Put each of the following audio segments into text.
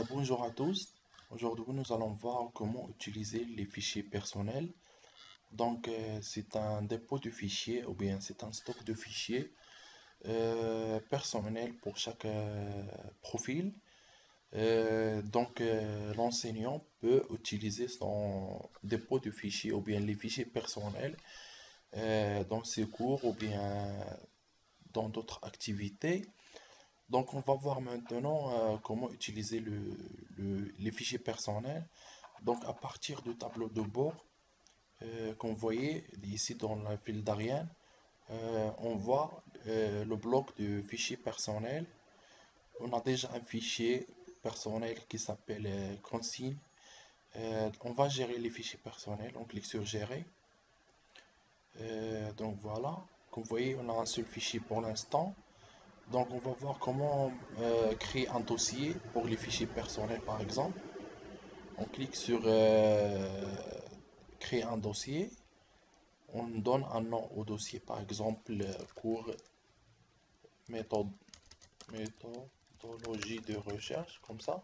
Bonjour à tous. Aujourd'hui, nous allons voir comment utiliser les fichiers personnels. C'est un dépôt de fichiers ou bien c'est un stock de fichiers personnels pour chaque profil. L'enseignant peut utiliser son dépôt de fichiers ou bien les fichiers personnels dans ses cours ou bien dans d'autres activités. Donc, on va voir maintenant comment utiliser les fichiers personnels. Donc, à partir du tableau de bord qu'on voyait ici dans la file d'Ariane, on voit le bloc de fichiers personnels. On a déjà un fichier personnel qui s'appelle consigne. On va gérer les fichiers personnels. On clique sur gérer. Donc voilà, comme vous voyez, on a un seul fichier pour l'instant. Donc, on va voir comment créer un dossier pour les fichiers personnels, par exemple. On clique sur créer un dossier. On donne un nom au dossier, par exemple, cours méthode, méthodologie de recherche, comme ça.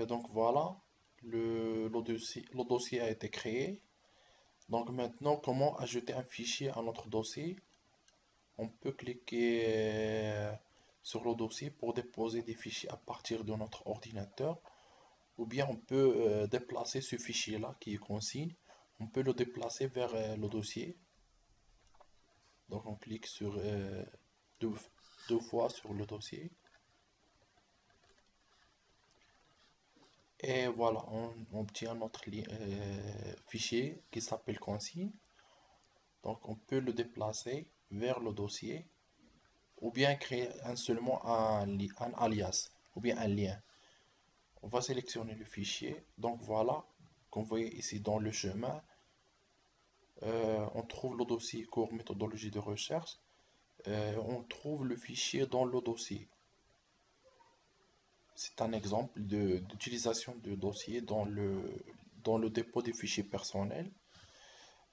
Donc, voilà, le dossier a été créé. Donc, maintenant, comment ajouter un fichier à notre dossier? On peut cliquer sur le dossier pour déposer des fichiers à partir de notre ordinateur, ou bien on peut déplacer ce fichier-là qui est consigne, on peut le déplacer vers le dossier. Donc on clique sur deux fois sur le dossier. Et voilà, on obtient notre fichier qui s'appelle consigne. Donc on peut le déplacer vers le dossier ou bien créer seulement un alias ou bien un lien. On va sélectionner le fichier. Donc voilà, comme vous voyez ici dans le chemin, on trouve le dossier cours méthodologie de recherche. On trouve le fichier dans le dossier. C'est un exemple d'utilisation de dossier dans le dépôt des fichiers personnels.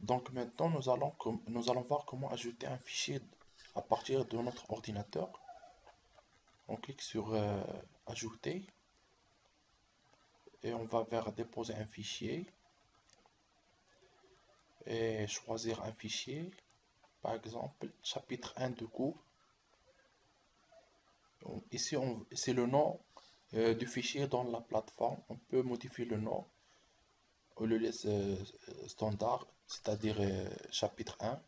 Donc maintenant, nous allons voir comment ajouter un fichier à partir de notre ordinateur. On clique sur ajouter et on va vers déposer un fichier et choisir un fichier, par exemple chapitre 1 de cours. Ici c'est le nom du fichier dans la plateforme. On peut modifier le nom, on le laisse standard, c'est-à-dire chapitre 1.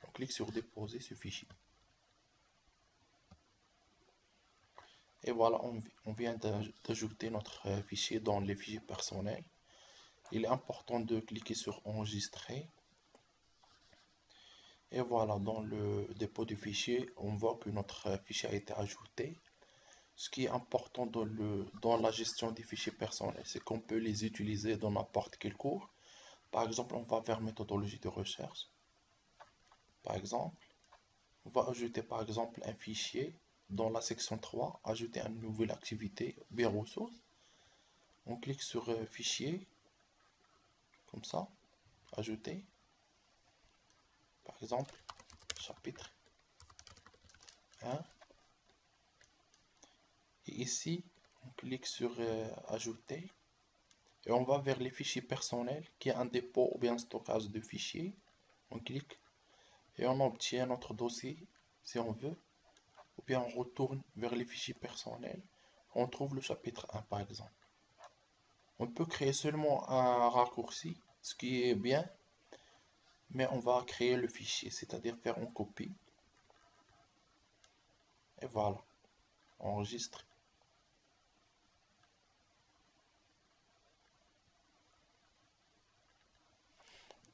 On clique sur déposer ce fichier. Et voilà, on vient d'ajouter notre fichier dans les fichiers personnels. Il est important de cliquer sur enregistrer. Et voilà, dans le dépôt du fichier, on voit que notre fichier a été ajouté. Ce qui est important dans la gestion des fichiers personnels, c'est qu'on peut les utiliser dans n'importe quel cours. Par exemple, on va vers méthodologie de recherche. Par exemple, on va ajouter par exemple un fichier dans la section 3, ajouter une nouvelle activité, bien ressources. On clique sur fichier, comme ça, ajouter. Par exemple, chapitre 1. Et ici, on clique sur ajouter. Et on va vers les fichiers personnels, qui est un dépôt ou bien un stockage de fichiers. On clique et on obtient notre dossier si on veut. Ou bien on retourne vers les fichiers personnels. On trouve le chapitre 1 par exemple. On peut créer seulement un raccourci, ce qui est bien. Mais on va créer le fichier, c'est-à-dire faire une copie. Et voilà, enregistre.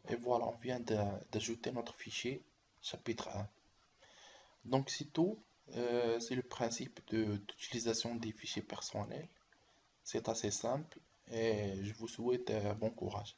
Et voilà, on vient d'ajouter notre fichier chapitre 1. Donc c'est tout. C'est le principe d'utilisation des fichiers personnels. C'est assez simple et je vous souhaite bon courage.